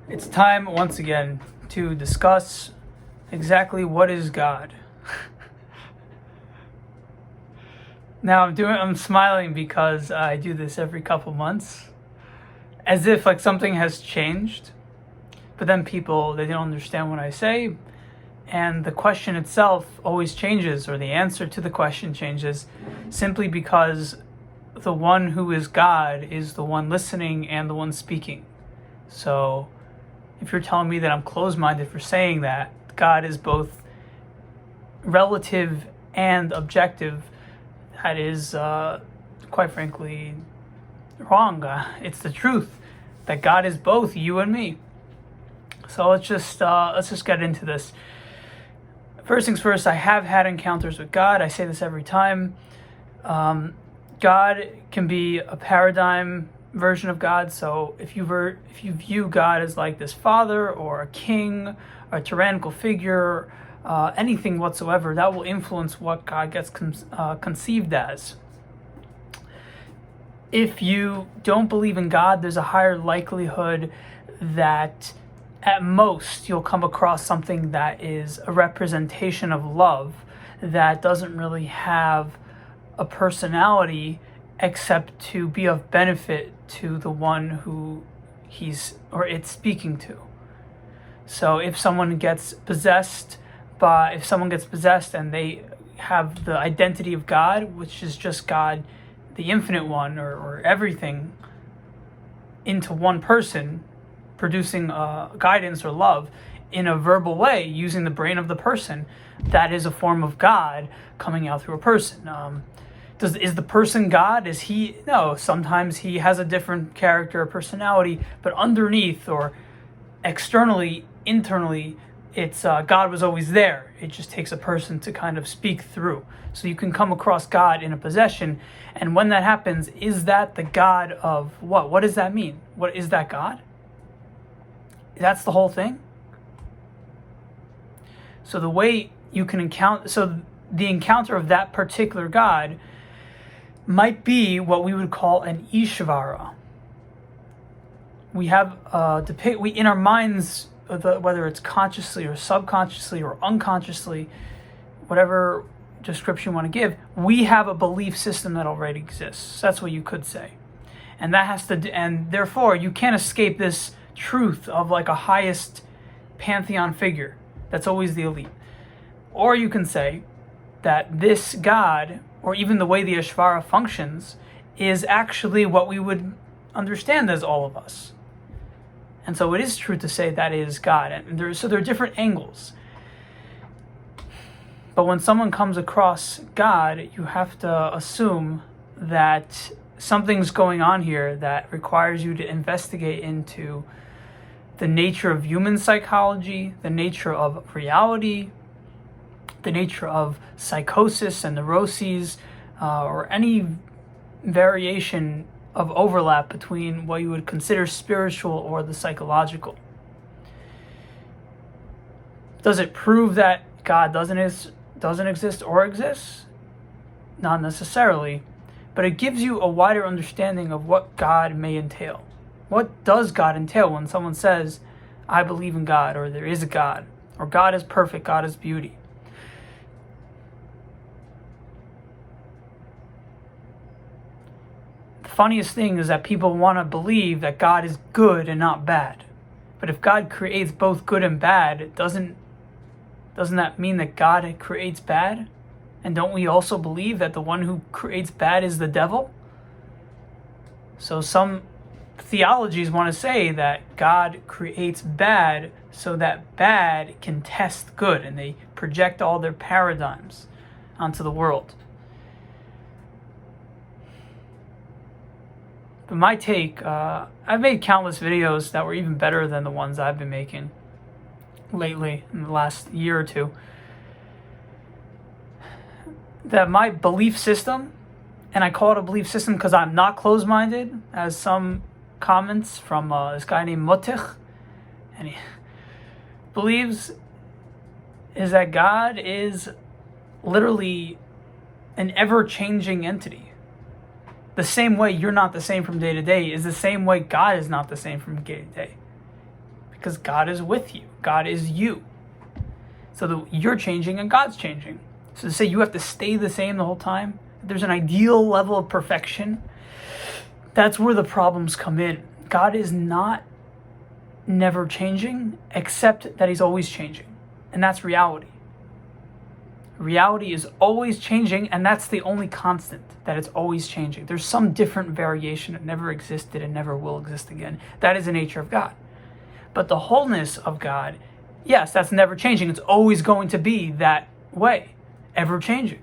It's time once again to discuss exactly what is God. Now I'm smiling because I do this every couple months, as if like something has changed. But then people, they don't understand what I say, and the question itself always changes, or the answer to the question changes, simply because the one who is God is the one listening and the one speaking. So if you're telling me that I'm closed-minded for saying that God is both relative and objective, that is, quite frankly, wrong. It's the truth that God is both you and me. So let's just get into this. First things first, I have had encounters with God. I say this every time. God can be a paradigm version of God. So if you view God as like this father or a king or a tyrannical figure, anything whatsoever, that will influence what God gets conceived as. If you don't believe in God, there's a higher likelihood that at most you'll come across something that is a representation of love that doesn't really have a personality except to be of benefit to the one who it's speaking to. So if someone gets possessed and they have the identity of God, which is just God, the infinite one, or everything, into one person, producing guidance or love in a verbal way using the brain of the person, that is a form of God coming out through a person. Is the person God? Is he? No, sometimes he has a different character or personality, but underneath or externally, internally, it's God was always there. It just takes a person to kind of speak through. So you can come across God in a possession, and when that happens, is that the God of what? What does that mean? What is that God? That's the whole thing. So the way you can the encounter of that particular God might be what we would call an Ishvara. We have in our minds, whether it's consciously or subconsciously or unconsciously, whatever description you want to give, we have a belief system that already exists. That's what you could say, and therefore you can't escape this truth of like a highest pantheon figure that's always the elite. Or you can say that this God, or even the way the Ishvara functions, is actually what we would understand as all of us. And so it is true to say that is God. And there are different angles. But when someone comes across God, you have to assume that something's going on here that requires you to investigate into the nature of human psychology, the nature of reality, the nature of psychosis and neuroses, or any variation of overlap between what you would consider spiritual or the psychological. Does it prove that God doesn't exist or exists? Not necessarily, but it gives you a wider understanding of what God may entail. What does God entail when someone says, I believe in God, or there is a God, or God is perfect, God is beauty? The funniest thing is that people want to believe that God is good and not bad. But if God creates both good and bad, doesn't that mean that God creates bad? And don't we also believe that the one who creates bad is the devil? So some theologies want to say that God creates bad so that bad can test good, and they project all their paradigms onto the world. But my take, I've made countless videos that were even better than the ones I've been making lately in the last year or two. That my belief system, and I call it a belief system because I'm not closed-minded, as some comments from this guy named Motich, and he believes is that God is literally an ever-changing entity. The same way you're not the same from day to day is the same way God is not the same from day to day. because God is with you. God is you. So you're changing and God's changing. So to say you have to stay the same the whole time, there's an ideal level of perfection, that's where the problems come in. God is not never changing, except that he's always changing. And that's reality. Reality is always changing, and that's the only constant, that it's always changing. There's some different variation that never existed and never will exist again. That is the nature of God. But the wholeness of God, yes, that's never changing. It's always going to be that way, ever changing.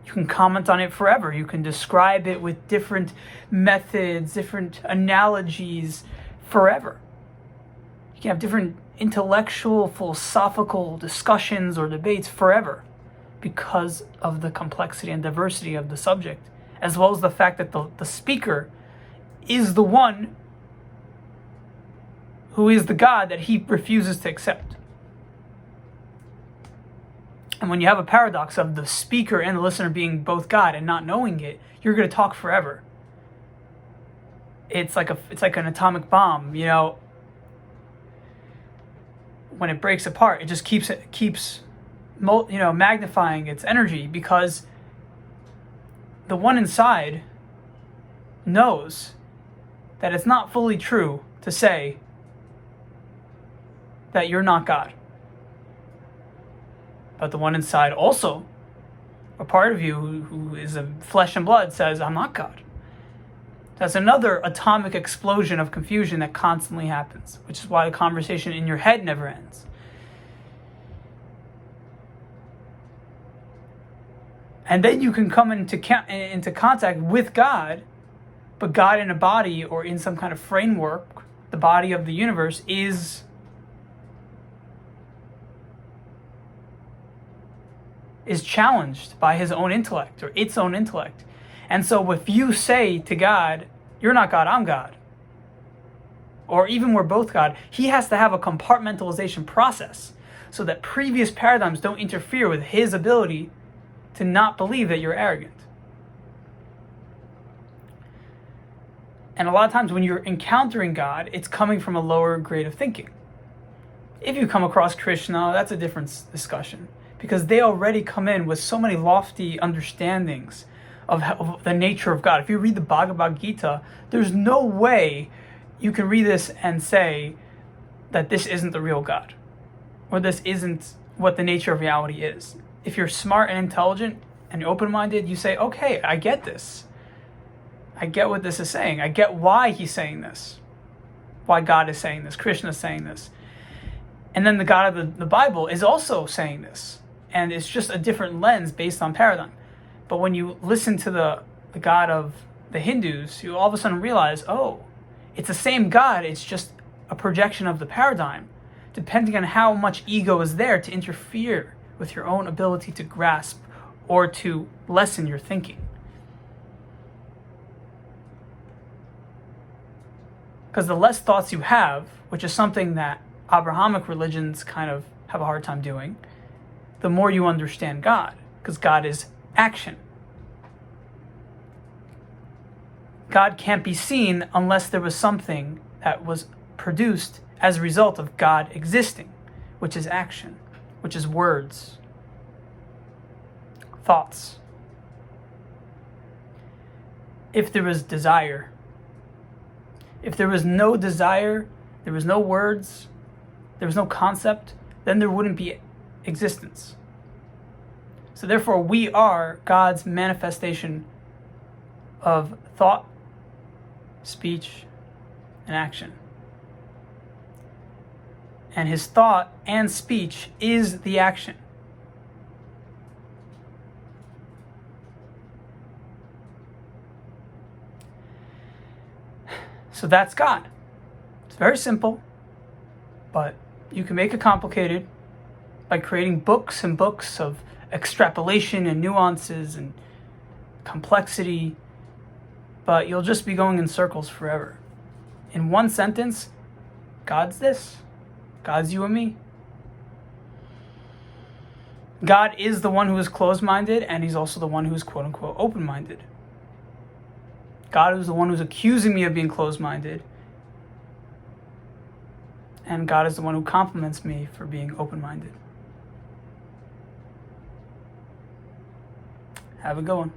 You can comment on it forever. You can describe it with different methods, different analogies forever. You can have different intellectual, philosophical discussions or debates forever because of the complexity and diversity of the subject, as well as the fact that the speaker is the one who is the God that he refuses to accept. And when you have a paradox of the speaker and the listener being both God and not knowing it, you're going to talk forever. It's like an atomic bomb, you know. When it breaks apart, it just keeps magnifying its energy, because the one inside knows that it's not fully true to say that you're not God. But the one inside also, a part of you who is of flesh and blood, says, I'm not God. That's another atomic explosion of confusion that constantly happens, which is why the conversation in your head never ends. And then you can come into contact with God, but God in a body or in some kind of framework, the body of the universe, is challenged by his own intellect or its own intellect. And so if you say to God, you're not God, I'm God, or even we're both God, he has to have a compartmentalization process so that previous paradigms don't interfere with his ability to not believe that you're arrogant. And a lot of times when you're encountering God, it's coming from a lower grade of thinking. If you come across Krishna, that's a different discussion, because they already come in with so many lofty understandings of the nature of God. If you read the Bhagavad Gita, there's no way you can read this and say that this isn't the real God, or this isn't what the nature of reality is. If you're smart and intelligent and open-minded, you say, okay, I get this. I get what this is saying. I get why he's saying this, why God is saying this, Krishna is saying this. And then the God of the Bible is also saying this. And it's just a different lens based on paradigm. But when you listen to the God of the Hindus, you all of a sudden realize, oh, it's the same God, it's just a projection of the paradigm, depending on how much ego is there to interfere with your own ability to grasp or to lessen your thinking. Because the less thoughts you have, which is something that Abrahamic religions kind of have a hard time doing, the more you understand God, because God is action. God can't be seen unless there was something that was produced as a result of God existing, which is action, which is words, thoughts. If there was desire, if there was no desire, there was no words, there was no concept, then there wouldn't be existence. So therefore, we are God's manifestation of thought, speech, and action. And his thought and speech is the action. So that's God. It's very simple, but you can make it complicated by creating books and books of extrapolation and nuances and complexity, but you'll just be going in circles forever. In one sentence, God's this, God's you and me. God is the one who is closed-minded, and he's also the one who is quote-unquote open-minded. God is the one who's accusing me of being closed-minded, And God is the one who compliments me for being open-minded. Have a good one.